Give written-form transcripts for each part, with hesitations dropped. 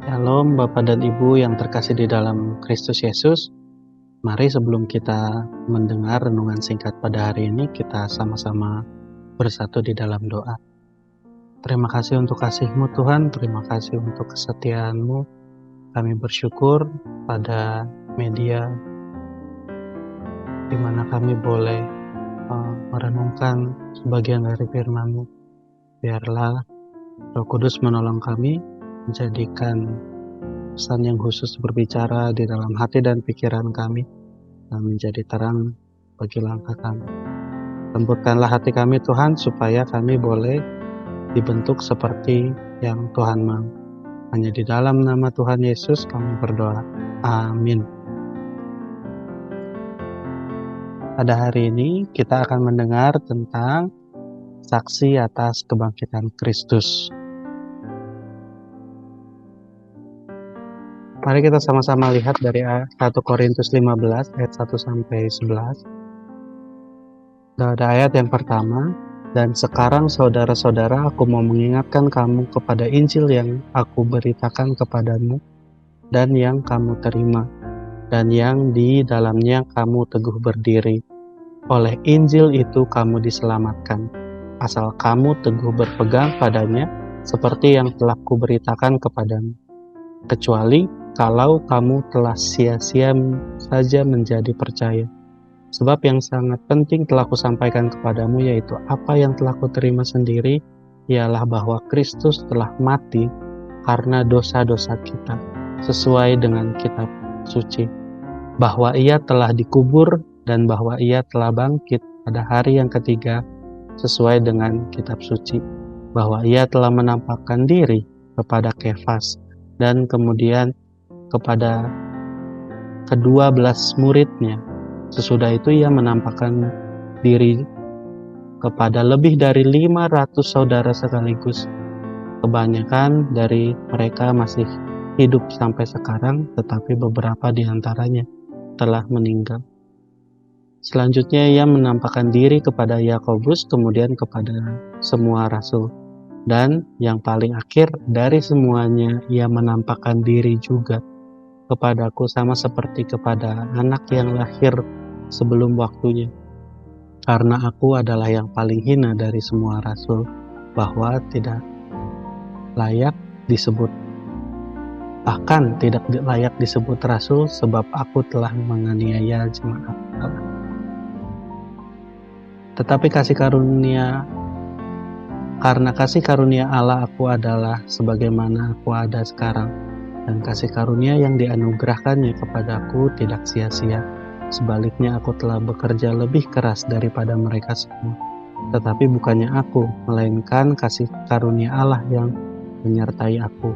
Shalom Bapak dan Ibu yang terkasih di dalam Kristus Yesus. Mari sebelum kita mendengar renungan singkat pada hari ini, kita sama-sama bersatu di dalam doa. Terima kasih untuk kasih-Mu Tuhan, terima kasih untuk kesetiaan-Mu. Kami bersyukur pada media di mana kami boleh merenungkan sebagian dari firman-Mu. Biarlah Roh Kudus menolong kami, menjadikan pesan yang khusus berbicara di dalam hati dan pikiran kami, dan menjadi terang bagi langkah kami. Lembutkanlah hati kami Tuhan, supaya kami boleh dibentuk seperti yang Tuhan mau. Hanya di dalam nama Tuhan Yesus kami berdoa. Amin. Pada hari ini kita akan mendengar tentang saksi atas kebangkitan Kristus. Mari kita sama-sama lihat dari 1 Korintus 15 ayat 1 sampai 11. Ada ayat yang pertama, dan sekarang saudara-saudara, aku mau mengingatkan kamu kepada Injil yang aku beritakan kepadamu dan yang kamu terima, dan yang di dalamnya kamu teguh berdiri. Oleh Injil itu kamu diselamatkan, asal kamu teguh berpegang padanya seperti yang telah kuberitakan kepadamu. Kecuali kalau kamu telah sia-sia saja menjadi percaya. Sebab yang sangat penting telah kusampaikan kepadamu, yaitu apa yang telah kuterima sendiri, ialah bahwa Kristus telah mati karena dosa-dosa kita, sesuai dengan kitab suci. Bahwa ia telah dikubur dan bahwa ia telah bangkit pada hari yang ketiga, sesuai dengan kitab suci. Bahwa ia telah menampakkan diri kepada Kefas dan kemudian kepada ke-12 muridnya. Sesudah itu ia menampakkan diri kepada lebih dari 500 saudara sekaligus. Kebanyakan dari mereka masih hidup sampai sekarang, tetapi beberapa di antaranya telah meninggal. Selanjutnya ia menampakkan diri kepada Yakobus, kemudian kepada semua rasul. Dan yang paling akhir dari semuanya, ia menampakkan diri juga kepadaku, sama seperti kepada anak yang lahir sebelum waktunya. Karena aku adalah yang paling hina dari semua rasul, bahwa tidak layak disebut, bahkan tidak layak disebut rasul, sebab aku telah menganiaya jemaat Allah. Tetapi karena kasih karunia Allah aku adalah sebagaimana aku ada sekarang, dan kasih karunia yang dianugerahkannya kepadaku tidak sia-sia. Sebaliknya aku telah bekerja lebih keras daripada mereka semua. Tetapi bukannya aku, melainkan kasih karunia Allah yang menyertai aku.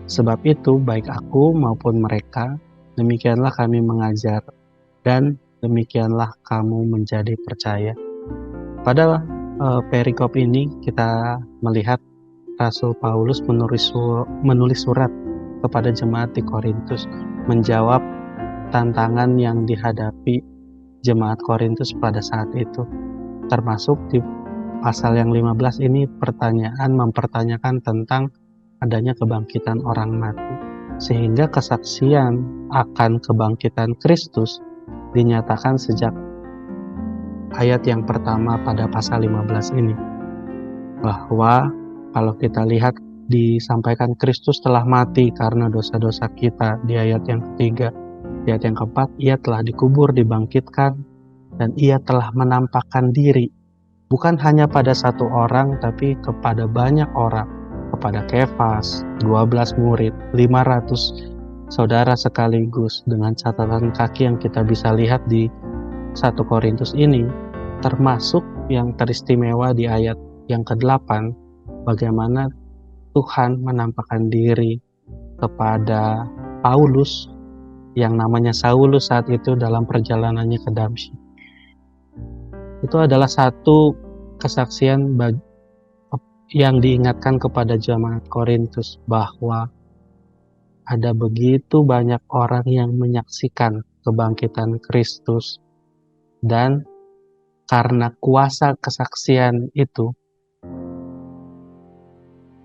Sebab itu baik aku maupun mereka, demikianlah kami mengajar, dan demikianlah kamu menjadi percaya. Pada perikop ini kita melihat Rasul Paulus menulis surat kepada jemaat di Korintus, menjawab tantangan yang dihadapi jemaat Korintus pada saat itu. Termasuk di pasal yang 15 ini mempertanyakan tentang adanya kebangkitan orang mati. Sehingga kesaksian akan kebangkitan Kristus dinyatakan sejak ayat yang pertama pada pasal 15 ini. Bahwa kalau kita lihat disampaikan Kristus telah mati karena dosa-dosa kita di ayat yang ketiga. Di ayat yang keempat, ia telah dikubur, dibangkitkan, dan ia telah menampakkan diri. Bukan hanya pada satu orang, tapi kepada banyak orang. Kepada Kefas, 12 murid, 500 saudara sekaligus, dengan catatan kaki yang kita bisa lihat di 1 Korintus ini, termasuk yang teristimewa di ayat yang ke-8, bagaimana Tuhan menampakkan diri kepada Paulus, yang namanya Saulus saat itu dalam perjalanannya ke Damsyik. Itu adalah satu kesaksian yang diingatkan kepada jemaat Korintus, bahwa ada begitu banyak orang yang menyaksikan kebangkitan Kristus, dan karena kuasa kesaksian itu,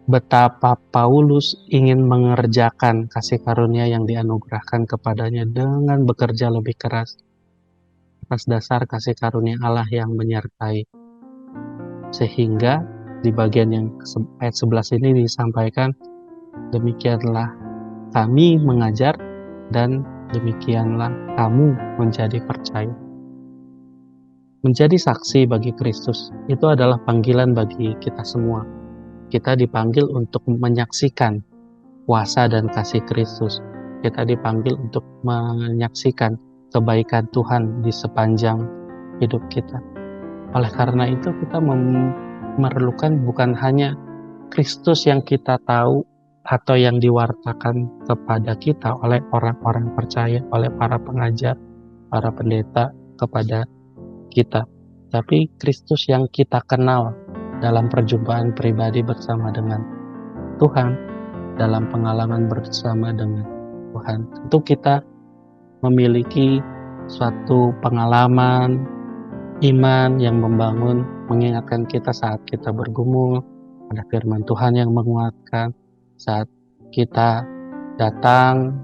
betapa Paulus ingin mengerjakan kasih karunia yang dianugerahkan kepadanya dengan bekerja lebih keras atas dasar kasih karunia Allah yang menyertai. Sehingga di bagian yang ayat 11 ini disampaikan, demikianlah kami mengajar dan demikianlah kamu menjadi percaya. Menjadi saksi bagi Kristus itu adalah panggilan bagi kita semua. Kita dipanggil untuk menyaksikan kuasa dan kasih Kristus. Kita dipanggil untuk menyaksikan kebaikan Tuhan di sepanjang hidup kita. Oleh karena itu kita memerlukan bukan hanya Kristus yang kita tahu atau yang diwartakan kepada kita oleh orang-orang percaya, oleh para pengajar, para pendeta kepada kita, tapi Kristus yang kita kenal dalam perjumpaan pribadi bersama dengan Tuhan, dalam pengalaman bersama dengan Tuhan. Tentu kita memiliki suatu pengalaman iman yang membangun, mengingatkan kita saat kita bergumul, ada firman Tuhan yang menguatkan, saat kita datang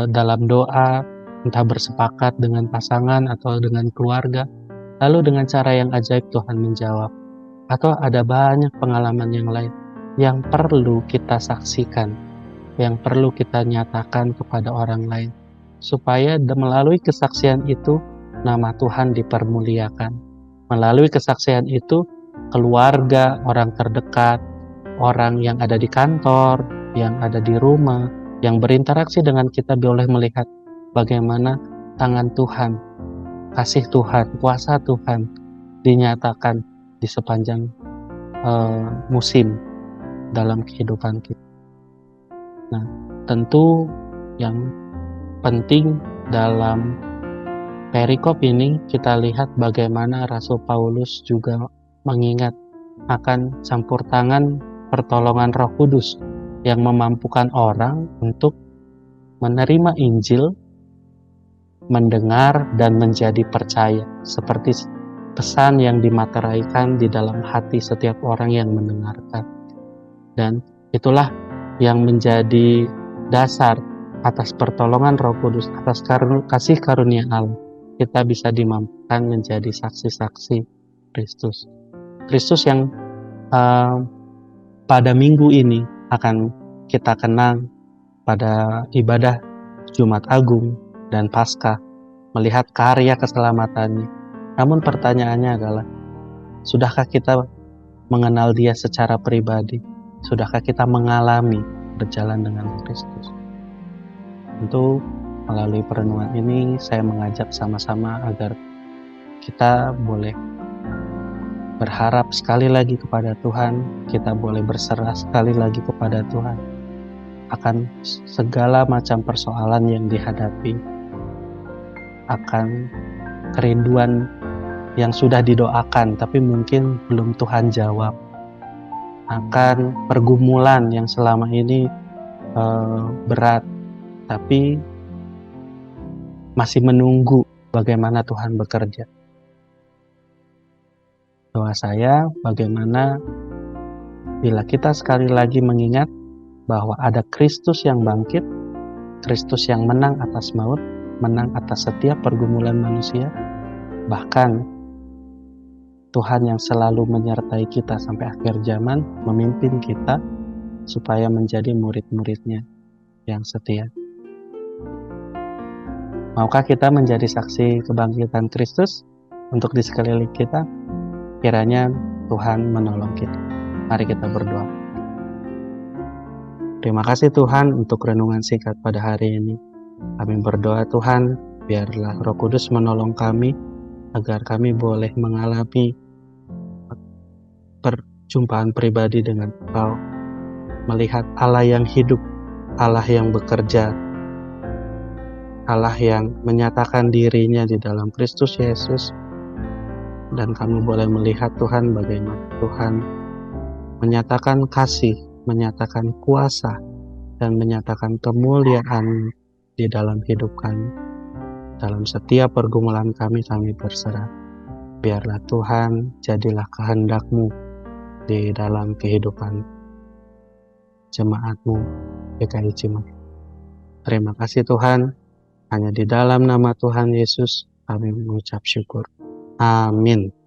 dalam doa, entah bersepakat dengan pasangan atau dengan keluarga, lalu dengan cara yang ajaib Tuhan menjawab. Atau ada banyak pengalaman yang lain yang perlu kita saksikan, yang perlu kita nyatakan kepada orang lain, supaya melalui kesaksian itu nama Tuhan dipermuliakan. Melalui kesaksian itu keluarga, orang terdekat, orang yang ada di kantor, yang ada di rumah, yang berinteraksi dengan kita boleh melihat bagaimana tangan Tuhan, kasih Tuhan, kuasa Tuhan dinyatakan di sepanjang musim dalam kehidupan kita. Nah, tentu yang penting dalam perikop ini kita lihat bagaimana Rasul Paulus juga mengingat akan campur tangan pertolongan Roh Kudus yang memampukan orang untuk menerima Injil, mendengar dan menjadi percaya, seperti pesan yang dimateraikan di dalam hati setiap orang yang mendengarkan. Dan itulah yang menjadi dasar atas pertolongan Roh Kudus, atas kasih karunia Allah, kita bisa dimampukan menjadi saksi-saksi Kristus. Kristus yang pada minggu ini akan kita kenang pada ibadah Jumat Agung dan Paskah, melihat karya keselamatannya. Namun pertanyaannya adalah, sudahkah kita mengenal Dia secara pribadi? Sudahkah kita mengalami berjalan dengan Kristus? Tentu melalui perenungan ini saya mengajak sama-sama agar kita boleh berharap sekali lagi kepada Tuhan, kita boleh berserah sekali lagi kepada Tuhan akan segala macam persoalan yang dihadapi, akan kerinduan yang sudah didoakan tapi mungkin belum Tuhan jawab, akan pergumulan yang selama ini berat tapi masih menunggu bagaimana Tuhan bekerja. Doa saya bagaimana bila kita sekali lagi mengingat bahwa ada Kristus yang bangkit, Kristus yang menang atas maut, menang atas setiap pergumulan manusia, bahkan Tuhan yang selalu menyertai kita sampai akhir zaman, memimpin kita supaya menjadi murid-muridnya yang setia. Maukah kita menjadi saksi kebangkitan Kristus untuk di sekeliling kita? Kiranya Tuhan menolong kita. Mari kita berdoa. Terima kasih Tuhan untuk renungan singkat pada hari ini. Kami berdoa Tuhan, biarlah Roh Kudus menolong kami agar kami boleh mengalami perjumpaan pribadi dengan Engkau, melihat Allah yang hidup, Allah yang bekerja, Allah yang menyatakan dirinya di dalam Kristus Yesus, dan kami boleh melihat Tuhan bagaimana Tuhan menyatakan kasih, menyatakan kuasa, dan menyatakan kemuliaan di dalam hidup kami. Dalam setiap pergumulan kami berserah. Biarlah Tuhan, jadilah kehendak-Mu di dalam kehidupan. jemaat-Mu GKI Cimahi. Terima kasih Tuhan, hanya di dalam nama Tuhan Yesus kami mengucap syukur. Amin.